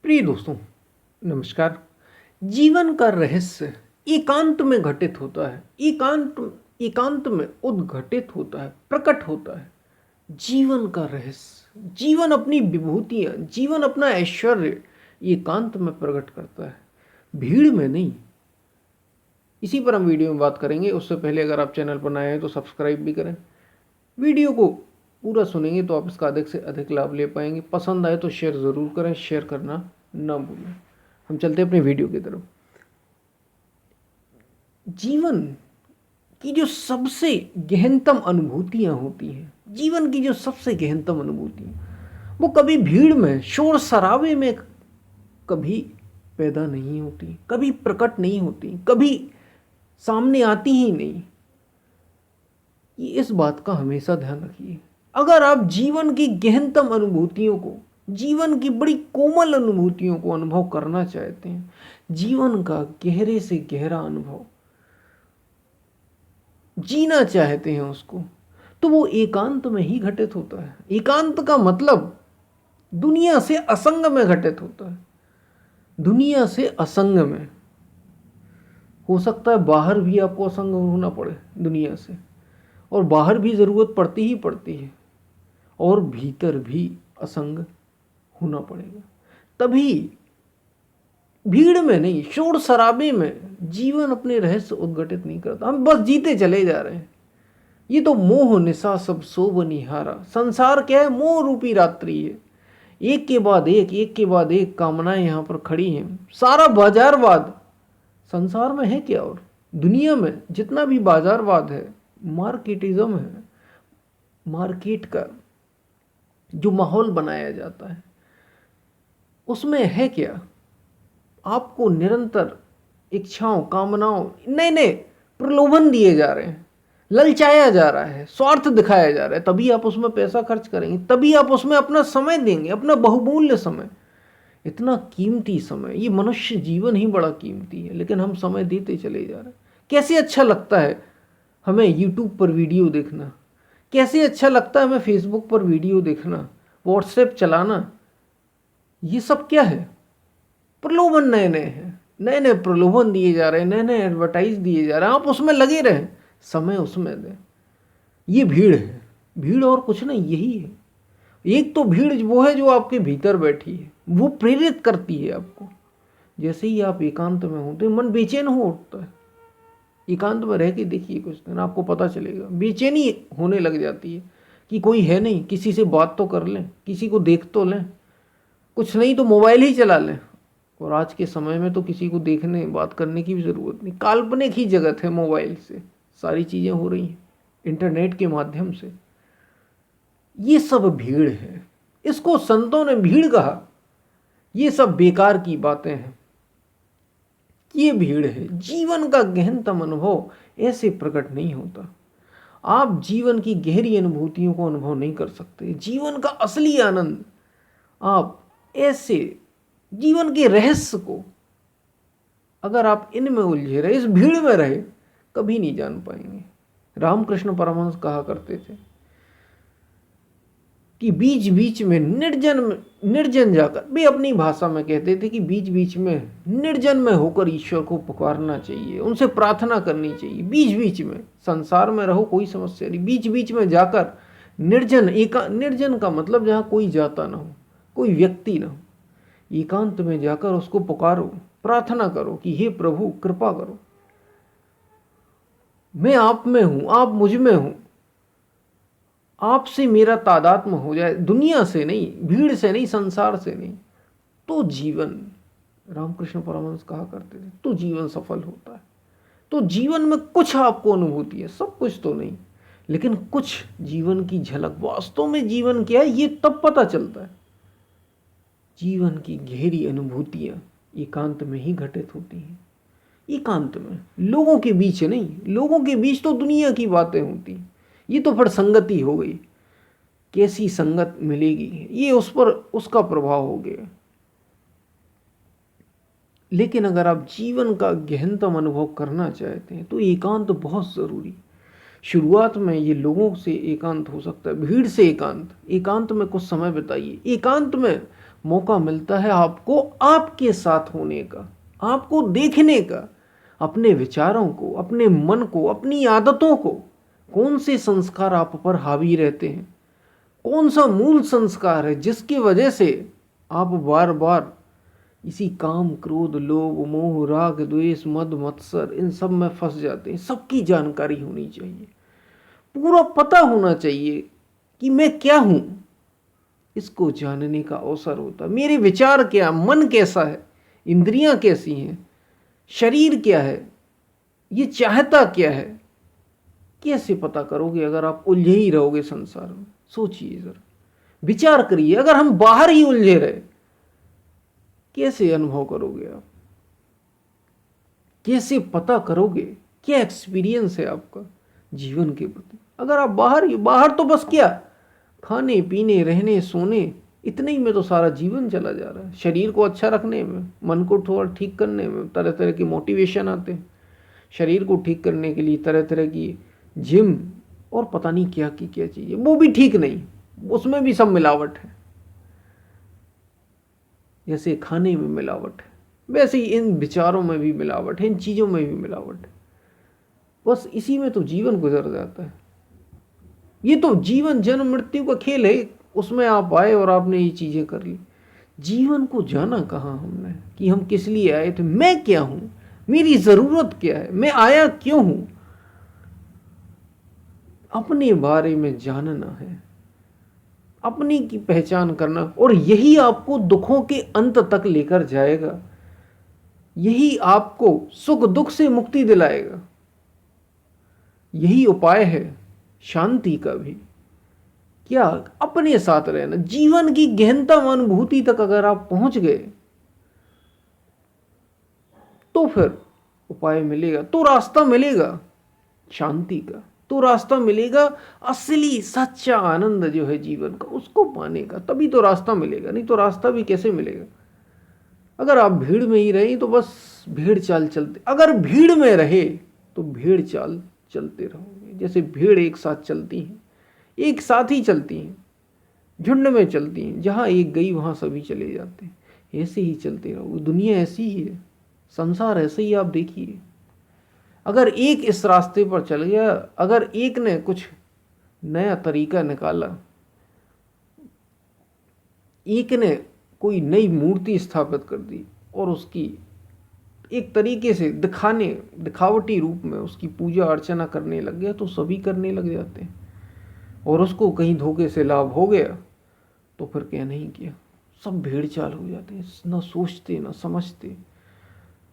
प्रिय दोस्तों, नमस्कार। जीवन का रहस्य एकांत में घटित होता है। एकांत में उद्घटित होता है, प्रकट होता है। जीवन का रहस्य, जीवन अपनी विभूतियां, जीवन अपना ऐश्वर्य एकांत में प्रकट करता है, भीड़ में नहीं। इसी पर हम वीडियो में बात करेंगे। उससे पहले अगर आप चैनल पर नए हैं तो सब्सक्राइब भी करें। वीडियो को पूरा सुनेंगे तो आप इसका अधिक से अधिक लाभ ले पाएंगे। पसंद आए तो शेयर ज़रूर करें, शेयर करना ना भूलें। हम चलते हैं अपने वीडियो की तरफ। जीवन की जो सबसे गहनतम अनुभूतियां होती हैं, जीवन की जो सबसे गहनतम अनुभूतियां, वो कभी भीड़ में, शोर शराबे में कभी पैदा नहीं होती, कभी प्रकट नहीं होती, कभी सामने आती ही नहीं। ये इस बात का हमेशा ध्यान रखिए। अगर आप जीवन की गहनतम अनुभूतियों को, जीवन की बड़ी कोमल अनुभूतियों को अनुभव करना चाहते हैं, जीवन का गहरे से गहरा अनुभव जीना चाहते हैं उसको, तो वो एकांत में ही घटित होता है। एकांत का मतलब दुनिया से असंग में घटित होता है। दुनिया से असंग में हो सकता है बाहर भी आपको असंग होना पड़े दुनिया से, और बाहर भी ज़रूरत पड़ती ही पड़ती है, और भीतर भी असंग होना पड़ेगा। तभी भीड़ में नहीं, शोर शराबे में जीवन अपने रहस्य उद्घटित नहीं करता। हम बस जीते चले जा रहे हैं। ये तो मोह निशा सब सो बनिहारा। संसार क्या है? मोह रूपी रात्रि है। एक के बाद एक कामनाएं यहाँ पर खड़ी हैं। सारा बाजारवाद संसार में है क्या? और दुनिया में जितना भी बाजारवाद है, मार्केटिज्म है, मार्केट का जो माहौल बनाया जाता है, उसमें है क्या? आपको निरंतर इच्छाओं, कामनाओं, नए नए प्रलोभन दिए जा रहे हैं, ललचाया जा रहा है, स्वार्थ दिखाया जा रहा है। तभी आप उसमें पैसा खर्च करेंगे, तभी आप उसमें अपना समय देंगे, अपना बहुमूल्य समय, इतना कीमती समय। ये मनुष्य जीवन ही बड़ा कीमती है, लेकिन हम समय देते चले जा रहे हैं। कैसे अच्छा लगता है हमें यूट्यूब पर वीडियो देखना, कैसे अच्छा लगता है हमें फेसबुक पर वीडियो देखना, व्हाट्सएप चलाना। ये सब क्या है? प्रलोभन नए नए हैं, नए नए प्रलोभन दिए जा रहे हैं, नए नए एडवर्टाइज दिए जा रहे हैं। आप उसमें लगे रहें, समय उसमें दें। ये भीड़ है, भीड़ और कुछ नहीं, यही है। एक तो भीड़ वो है जो आपके भीतर बैठी है, वो प्रेरित करती है आपको। जैसे ही आप एकांत में होते, मन बेचैन हो उठता है। एकांत में रह के देखिए कुछ दिन, आपको पता चलेगा। बेचैनी होने लग जाती है कि कोई है नहीं, किसी से बात तो कर लें, किसी को देख तो लें, कुछ नहीं तो मोबाइल ही चला लें। और आज के समय में तो किसी को देखने, बात करने की भी ज़रूरत नहीं। काल्पनिक ही जगत है। मोबाइल से सारी चीज़ें हो रही हैं, इंटरनेट के माध्यम से। ये सब भीड़ है। इसको संतों ने भीड़ कहा। ये सब बेकार की बातें हैं। ये भीड़ है। जीवन का गहनतम अनुभव ऐसे प्रकट नहीं होता। आप जीवन की गहरी अनुभूतियों को अनुभव नहीं कर सकते। जीवन का असली आनंद आप ऐसे जीवन के रहस्य को, अगर आप इनमें उलझे रहे, इस भीड़ में रहे, कभी नहीं जान पाएंगे। रामकृष्ण परमहंस कहा करते थे कि बीच बीच में निर्जन जाकर, वे अपनी भाषा में कहते थे कि बीच बीच में निर्जन में होकर ईश्वर को पुकारना चाहिए, उनसे प्रार्थना करनी चाहिए। बीच बीच में, संसार में रहो कोई समस्या नहीं, बीच बीच में जाकर निर्जन का मतलब जहाँ कोई जाता ना हो, कोई व्यक्ति ना हो, एकांत में जाकर उसको पुकारो, प्रार्थना करो कि हे प्रभु कृपा करो, मैं आप में हूं, आप मुझ में हूं, आपसे मेरा तादात्म्य हो जाए। दुनिया से नहीं, भीड़ से नहीं, संसार से नहीं, तो जीवन, रामकृष्ण परमहंस कहा करते थे, तो जीवन सफल होता है। तो जीवन में कुछ आपको अनुभूति है, सब कुछ तो नहीं, लेकिन कुछ जीवन की झलक। वास्तव में जीवन क्या है ये तब पता चलता है। जीवन की गहरी अनुभूतियां एकांत में ही घटित होती हैं। एकांत में, लोगों के बीच नहीं। लोगों के बीच तो दुनिया की बातें होती, ये तो फिर संगति हो गई। कैसी संगत मिलेगी, ये उस पर उसका प्रभाव हो गया। लेकिन अगर आप जीवन का गहनतम अनुभव करना चाहते हैं तो एकांत बहुत ज़रूरी। शुरुआत में ये लोगों से एकांत हो सकता है, भीड़ से एकांत। एकांत में कुछ समय बिताइए, एकांत में मौका मिलता है आपको आपके साथ होने का, आपको देखने का, अपने विचारों को, अपने मन को, अपनी आदतों को, कौन से संस्कार आप पर हावी रहते हैं, कौन सा मूल संस्कार है जिसकी वजह से आप बार बार इसी काम, क्रोध, लोभ, मोह, राग, द्वेष, मद, मत्सर इन सब में फंस जाते हैं। सबकी जानकारी होनी चाहिए, पूरा पता होना चाहिए कि मैं क्या हूं। इसको जानने का अवसर होता है। मेरे विचार क्या, मन कैसा है, इंद्रियां कैसी हैं, शरीर क्या है, ये चाहता क्या है, कैसे पता करोगे अगर आप उलझे ही रहोगे संसार में? सोचिए जरा, विचार करिए। अगर हम बाहर ही उलझे रहे, कैसे अनुभव करोगे आप? कैसे पता करोगे क्या एक्सपीरियंस है आपका जीवन के प्रति? अगर आप बाहर तो बस क्या, खाने पीने, रहने, सोने, इतने ही में तो सारा जीवन चला जा रहा है। शरीर को अच्छा रखने में, मन को थोड़ा ठीक करने में तरह तरह के मोटिवेशन आते हैं। शरीर को ठीक करने के लिए तरह तरह की जिम और पता नहीं क्या की क्या चीज़ें, वो भी ठीक नहीं, उसमें भी सब मिलावट है। जैसे खाने में मिलावट है, वैसे ही इन विचारों में भी मिलावट है, इन चीज़ों में भी मिलावट है। बस इसी में तो जीवन गुजर जाता है। ये तो जीवन जन्म मृत्यु का खेल है, उसमें आप आए और आपने ये चीज़ें कर ली। जीवन को जाना कहाँ हमने कि हम किस लिए आए थे, मैं क्या हूं, मेरी ज़रूरत क्या है, मैं आया क्यों हूं। अपने बारे में जानना है, अपनी की पहचान करना, और यही आपको दुखों के अंत तक लेकर जाएगा। यही आपको सुख दुख से मुक्ति दिलाएगा। यही उपाय है शांति का भी। क्या, अपने साथ रहना। जीवन की गहनतम अनुभूति तक अगर आप पहुंच गए तो फिर उपाय मिलेगा, तो रास्ता मिलेगा शांति का, तो रास्ता मिलेगा असली सच्चा आनंद जो है जीवन का, उसको पाने का। तभी तो रास्ता मिलेगा, नहीं तो रास्ता भी कैसे मिलेगा? अगर आप भीड़ में ही रहे तो बस भीड़ चाल चलते, अगर भीड़ में रहे तो भीड़ चाल चलते रहोगे। जैसे भीड़ एक साथ चलती हैं, एक साथ ही चलती हैं, झुंड में चलती हैं, जहाँ एक गई वहाँ सभी चले जाते हैं। ऐसे ही चलते रहोगे। दुनिया ऐसी ही है, संसार ऐसे ही। आप देखिए, अगर एक इस रास्ते पर चल गया, अगर एक ने कुछ नया तरीका निकाला, एक ने कोई नई मूर्ति स्थापित कर दी और उसकी एक तरीके से दिखावटी रूप में उसकी पूजा अर्चना करने लग गया, तो सभी करने लग जाते हैं। और उसको कहीं धोखे से लाभ हो गया तो फिर क्या नहीं किया, सब भेड़ चाल हो जाते हैं, ना सोचते ना समझते।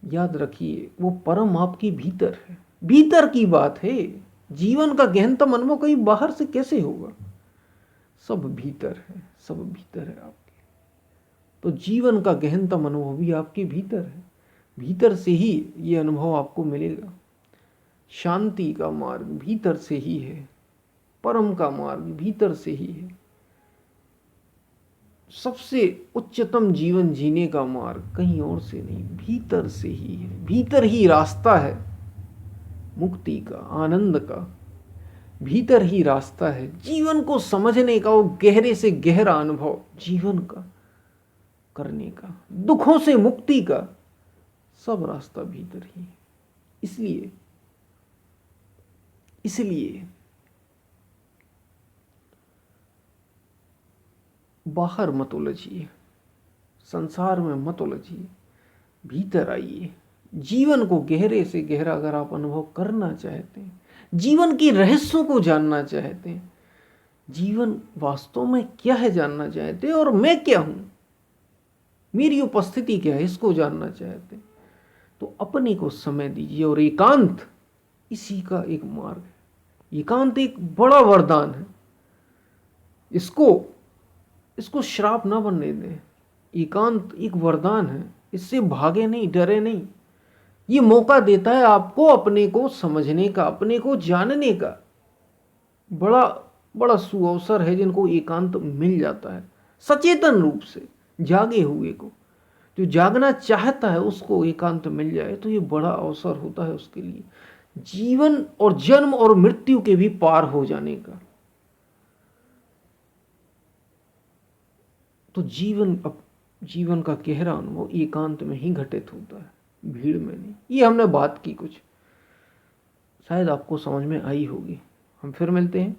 याद रखिए, वो परम आपकी भीतर है, भीतर की बात है। जीवन का गहनतम अनुभव कहीं बाहर से कैसे होगा? सब भीतर है, सब भीतर है आपके। तो जीवन का गहनतम अनुभव भी आपके भीतर है। भीतर से ही ये अनुभव आपको मिलेगा। शांति का मार्ग भीतर से ही है, परम का मार्ग भीतर से ही है। सबसे उच्चतम जीवन जीने का मार्ग कहीं और से नहीं, भीतर से ही है। भीतर ही रास्ता है मुक्ति का, आनंद का। भीतर ही रास्ता है जीवन को समझने का, वो गहरे से गहरा अनुभव जीवन का करने का, दुखों से मुक्ति का। सब रास्ता भीतर ही है। इसलिए बाहर मत उलझिए, संसार में मत उलझिए, भीतर आइए। जीवन को गहरे से गहरा अगर आप अनुभव करना चाहते हैं, जीवन के रहस्यों को जानना चाहते हैं, जीवन वास्तव में क्या है जानना चाहते हैं, और मैं क्या हूं, मेरी उपस्थिति क्या है, इसको जानना चाहते हैं, तो अपने को समय दीजिए। और एकांत इसी का एक मार्ग है। एकांत एक बड़ा वरदान है, इसको श्राप ना बनने दें। एकांत एक वरदान है, इससे भागे नहीं, डरे नहीं। ये मौका देता है आपको अपने को समझने का, अपने को जानने का। बड़ा बड़ा सुअवसर है जिनको एकांत मिल जाता है, सचेतन रूप से जागे हुए को। जो जागना चाहता है उसको एकांत मिल जाए तो ये बड़ा अवसर होता है उसके लिए, जीवन और जन्म और मृत्यु के भी पार हो जाने का। तो जीवन अब जीवन का गहरा अनुभव एकांत में ही घटित होता है, भीड़ में नहीं। ये हमने बात की कुछ, शायद आपको समझ में आई होगी। हम फिर मिलते हैं